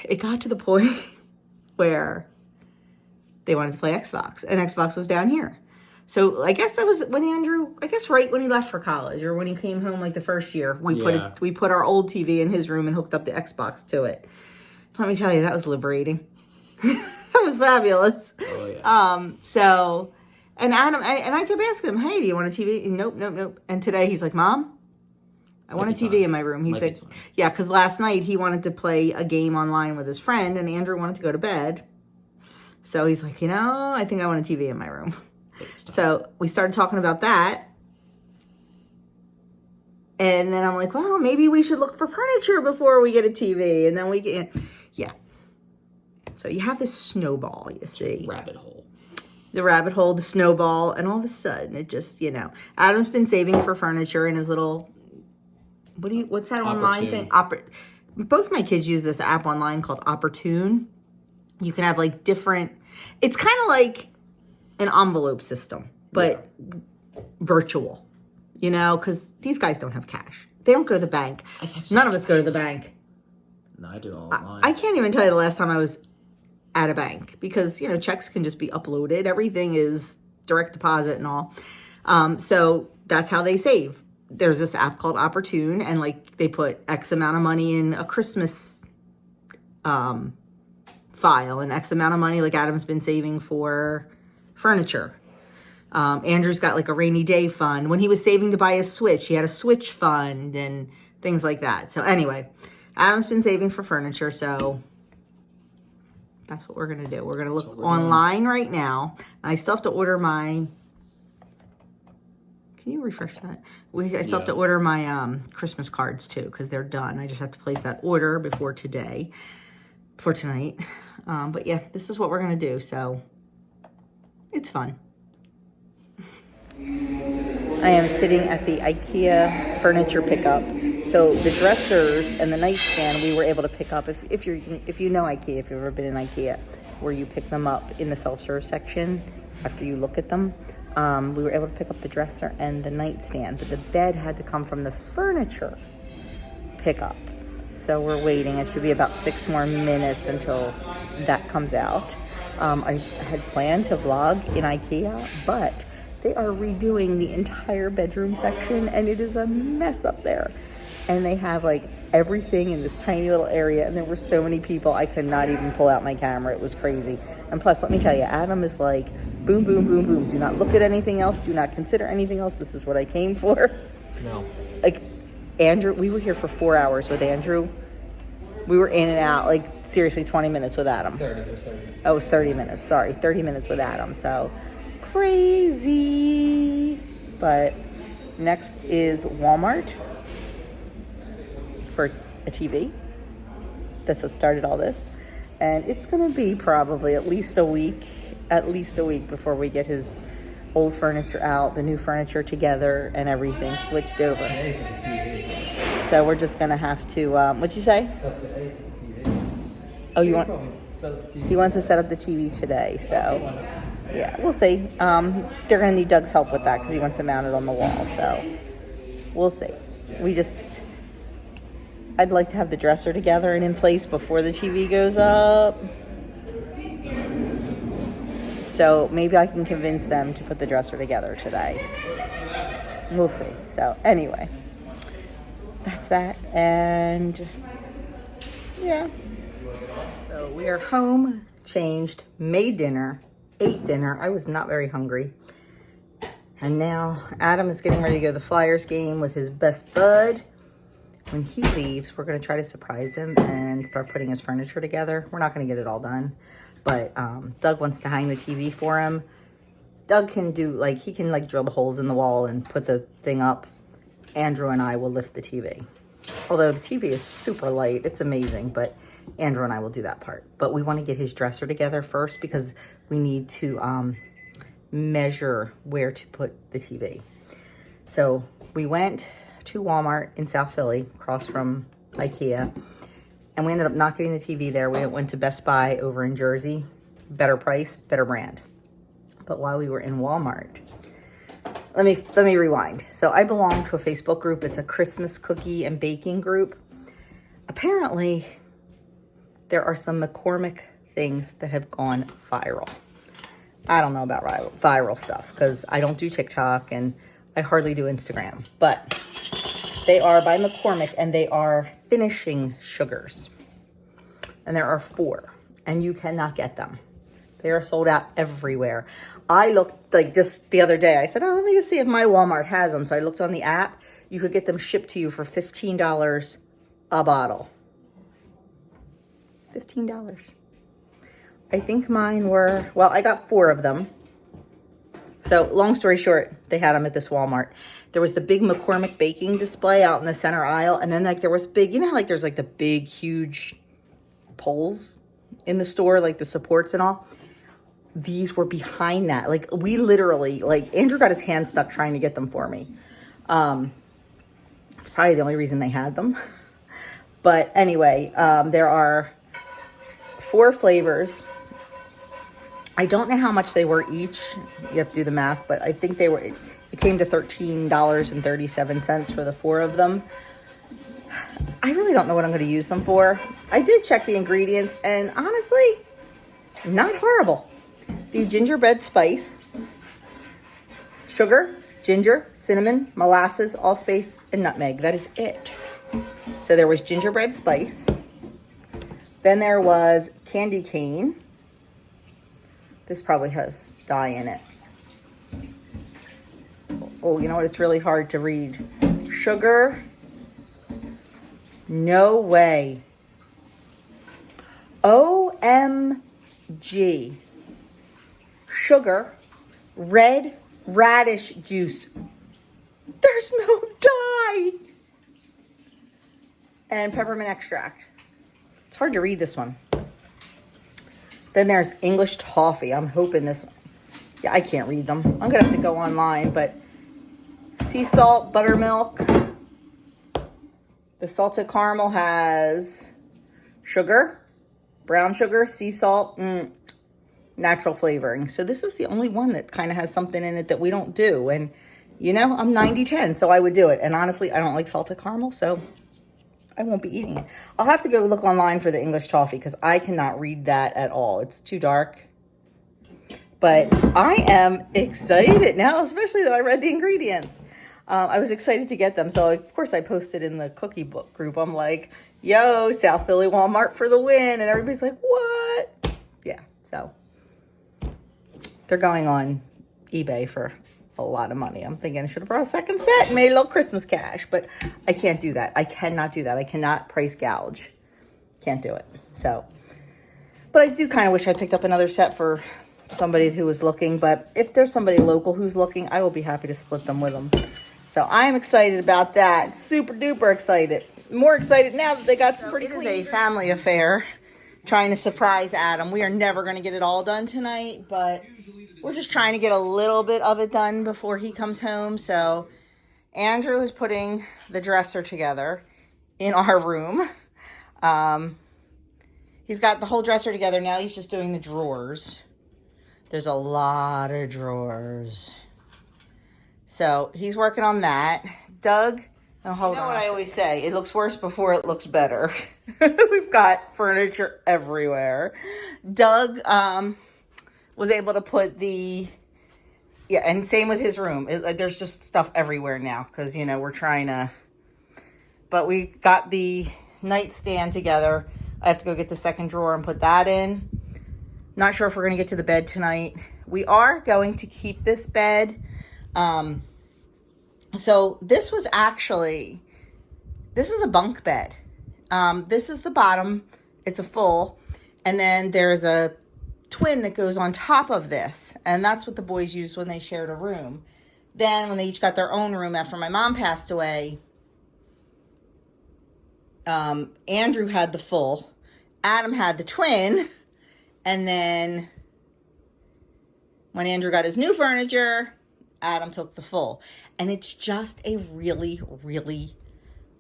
it got to the point where they wanted to play Xbox, and Xbox was down here. So I guess that was when right when he left for college, or when he came home like the first year, we put our old TV in his room and hooked up the Xbox to it. Let me tell you, that was liberating. That was fabulous. Oh, yeah. So, and Adam, and I kept asking him, hey, do you want a TV? And nope. And today he's like, Mom, I want a TV in my room. He said, yeah, because last night he wanted to play a game online with his friend, and Andrew wanted to go to bed. So he's like, I think I want a TV in my room. So we started talking about that. And then I'm like, well, maybe we should look for furniture before we get a TV. And then yeah. So you have this snowball, you see. Rabbit hole. The rabbit hole, the snowball, and all of a sudden it just, Adam's been saving for furniture in his little, what's that online thing? Both my kids use this app online called Opportune. You can have like different, it's kind of like an envelope system, but virtual, because these guys don't have cash. They don't go to the bank. None of us go to the bank. No, I do it all online. I can't even tell you the last time I was at a bank, because checks can just be uploaded. Everything is direct deposit and all. So that's how they save. There's this app called Opportune, and like they put X amount of money in a Christmas file, and X amount of money like Adam's been saving for furniture. Andrew's got like a rainy day fund. When he was saving to buy a Switch, he had a Switch fund and things like that. So anyway, Adam's been saving for furniture, so that's what we're going to do. We're going to look online right now. I still have to order my... Can you refresh that? I still have to order my Christmas cards, too, because they're done. I just have to place that order before tonight. But yeah, this is what we're going to do, so it's fun. I am sitting at the Ikea furniture pickup. So the dressers and the nightstand we were able to pick up. If you know Ikea, if you've ever been in Ikea, where you pick them up in the self-serve section after you look at them, we were able to pick up the dresser and the nightstand. But the bed had to come from the furniture pickup. So we're waiting. It should be about 6 more minutes until that comes out. I had planned to vlog in Ikea, but they are redoing the entire bedroom section, and it is a mess up there. And they have like everything in this tiny little area, and there were so many people I could not even pull out my camera. It was crazy. And plus, let me tell you, Adam is like, boom, boom, boom, boom. Do not look at anything else. Do not consider anything else. This is what I came for. No. Like, Andrew, we were here for 4 hours with Andrew. We were in and out, like, seriously, 20 minutes with Adam. 30, it was 30. Oh, it was 30 minutes. Sorry, 30 minutes with Adam. So, crazy. But next is Walmart for a TV. That's what started all this. And it's going to be probably at least a week before we get his old furniture out, the new furniture together, and everything switched over. Today for the TV. So we're just going to have to, what'd you say? That's today for the TV. Oh, you want? Set up the TV. He wants to set up the TV today, so yeah, we'll see. They're going to need Doug's help with that because he wants to mount it on the wall, so we'll see. I'd like to have the dresser together and in place before the TV goes up. So maybe I can convince them to put the dresser together today. We'll see. So anyway, that's that. And yeah. So we are home, changed, made dinner, ate dinner. I was not very hungry. And now Adam is getting ready to go to the Flyers game with his best bud. When he leaves, we're going to try to surprise him and start putting his furniture together. We're not going to get it all done, but Doug wants to hang the TV for him. Doug can do, like, he can, like, drill the holes in the wall and put the thing up. Andrew and I will lift the TV. Although the TV is super light, it's amazing, but Andrew and I will do that part. But we want to get his dresser together first because we need to measure where to put the TV. So we went to Walmart in South Philly, across from Ikea, and we ended up not getting the TV there. We went to Best Buy over in Jersey. Better price, better brand. But while we were in Walmart, let me rewind. So I belong to a Facebook group. It's a Christmas cookie and baking group. Apparently, there are some McCormick things that have gone viral. I don't know about viral stuff because I don't do TikTok and I hardly do Instagram. But they are by McCormick and they are finishing sugars. And there are 4 and you cannot get them. They are sold out everywhere. I looked, like, just the other day. I said, oh, let me just see if my Walmart has them. So I looked on the app. You could get them shipped to you for $15 a bottle. $15. I think mine were, well, I got 4 of them. So long story short, they had them at this Walmart. There was the big McCormick baking display out in the center aisle. And then, like, there was big, you know how, like, there's, like, the big, huge poles in the store, like the supports and all. These were behind that. Like, we literally, like, Andrew got his hand stuck trying to get them for me. It's probably the only reason they had them. But anyway, there are 4 flavors. I don't know how much they were each. You have to do the math, but I think they were, it came to $13.37 for the 4 of them. I really don't know what I'm going to use them for. I did check the ingredients, and honestly, not horrible. The gingerbread spice, sugar, ginger, cinnamon, molasses, allspice, and nutmeg. That is it. So there was gingerbread spice. Then there was candy cane. This probably has dye in it. Oh, you know what? It's really hard to read. Sugar. No way. OMG. Sugar, red radish juice. There's no dye. And peppermint extract. It's hard to read this one. Then there's English toffee. I'm hoping this, yeah, I can't read them. I'm gonna have to go online, but sea salt, buttermilk. The salted caramel has sugar, brown sugar, sea salt, natural flavoring. So this is the only one that kind of has something in it that we don't do. And, you know, I'm 90-10, so I would do it. And honestly, I don't like salted caramel, so I won't be eating it. I'll have to go look online for the English toffee because I cannot read that at all. It's too dark. But I am excited now, especially that I read the ingredients. I was excited to get them. So, of course, I posted in the cookie book group. I'm like, yo, South Philly Walmart for the win. And everybody's like, what? Yeah, so they're going on eBay for a lot of money. I'm thinking I should have brought a second set and made a little Christmas cash. But I can't do that. I cannot do that. I cannot price gouge. Can't do it. So, but I do kind of wish I picked up another set for somebody who was looking. But if there's somebody local who's looking, I will be happy to split them with them. So I'm excited about that. Super duper excited. More excited now that they got some pretty clean. It is a family affair trying to surprise Adam. We are never going to get it all done tonight, but we're just trying to get a little bit of it done before he comes home. So Andrew is putting the dresser together in our room. He's got the whole dresser together. Now he's just doing the drawers. There's a lot of drawers. So he's working on that. Doug, oh, hold on. You know what I always say? It looks worse before it looks better. We've got furniture everywhere. Doug was able to put the, yeah, and same with his room. There's just stuff everywhere now because, you know, we're trying to, but we got the nightstand together. I have to go get the second drawer and put that in. Not sure if we're going to get to the bed tonight. We are going to keep this bed. So this was actually, this is a bunk bed. This is the bottom. It's a full. And then there's a twin that goes on top of this. And that's what the boys used when they shared a room. Then when they each got their own room after my mom passed away, Andrew had the full. Adam had the twin. And then when Andrew got his new furniture, Adam took the full. And it's just a really, really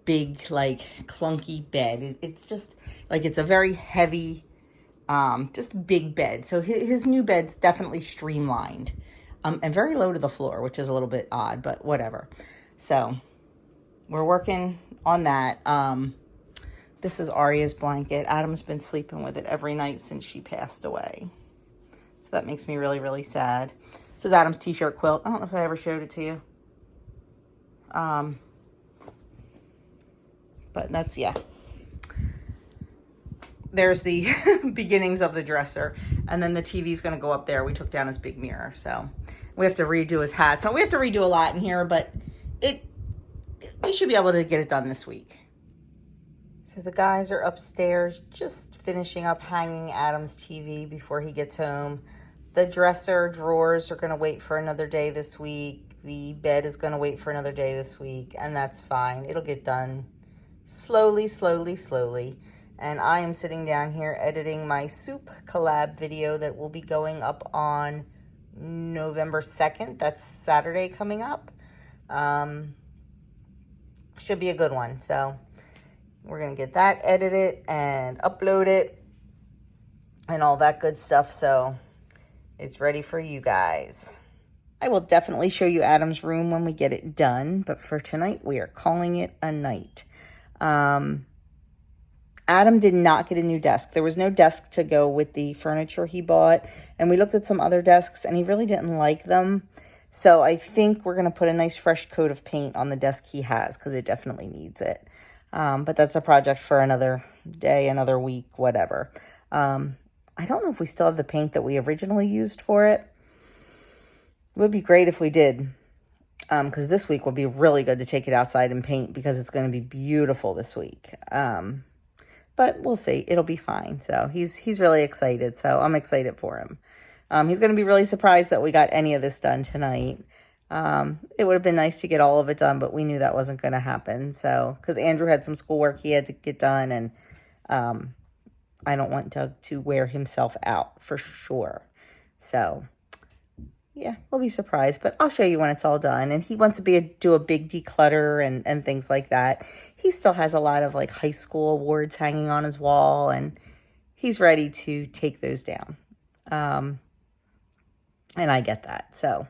big, like, clunky bed. It's just, like, it's a very heavy, just big bed. So his new bed's definitely streamlined. And very low to the floor, which is a little bit odd, but whatever. So we're working on that. This is Arya's blanket. Adam's been sleeping with it every night since she passed away. So that makes me really, really sad. This is Adam's t-shirt quilt. I don't know if I ever showed it to you. But that's, yeah. There's the beginnings of the dresser. And then the TV's going to go up there. We took down his big mirror. So we have to redo his hat. So we have to redo a lot in here. But we should be able to get it done this week. So the guys are upstairs just finishing up hanging Adam's TV before he gets home. The dresser drawers are going to wait for another day this week. The bed is going to wait for another day this week. And that's fine. It'll get done slowly, slowly, slowly. And I am sitting down here editing my soup collab video that will be going up on November 2nd. That's Saturday coming up. Should be a good one. So we're going to get that edited and upload it and all that good stuff. So it's ready for you guys. I will definitely show you Adam's room when we get it done. But for tonight, we are calling it a night. Adam did not get a new desk. There was no desk to go with the furniture he bought. And we looked at some other desks and he really didn't like them. So I think we're going to put a nice fresh coat of paint on the desk he has because it definitely needs it. But that's a project for another day, another week, whatever. I don't know if we still have the paint that we originally used for it. It would be great if we did. Because this week will be really good to take it outside and paint because it's going to be beautiful this week. But we'll see. It'll be fine. So he's really excited. So I'm excited for him. He's going to be really surprised that we got any of this done tonight. It would have been nice to get all of it done, but we knew that wasn't going to happen. So, because Andrew had some schoolwork he had to get done, and I don't want Doug to wear himself out for sure. So, yeah, we'll be surprised, but I'll show you when it's all done. And he wants to do a big declutter and things like that. He still has a lot of like high school awards hanging on his wall, and he's ready to take those down. And I get that. So,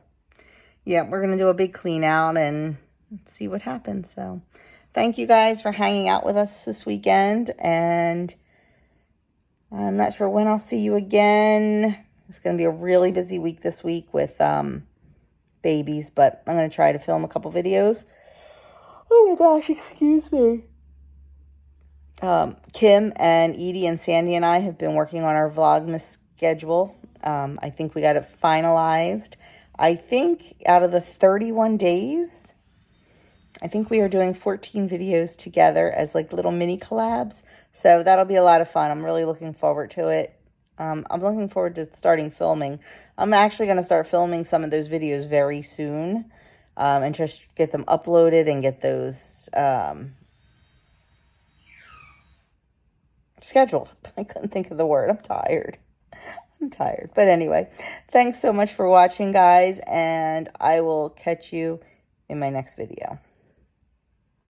yeah, we're going to do a big clean out and see what happens. So, thank you guys for hanging out with us this weekend. And I'm not sure when I'll see you again. It's going to be a really busy week this week with babies, but I'm going to try to film a couple videos. Oh my gosh, excuse me. Kim and Edie and Sandy and I have been working on our Vlogmas schedule. I think we got it finalized. I think out of the 31 days, I think we are doing 14 videos together as like little mini collabs. So that'll be a lot of fun. I'm really looking forward to it. I'm looking forward to starting filming. I'm actually going to start filming some of those videos very soon. And just get them uploaded and get those scheduled. I couldn't think of the word. I'm tired. But anyway, thanks so much for watching, guys. And I will catch you in my next video.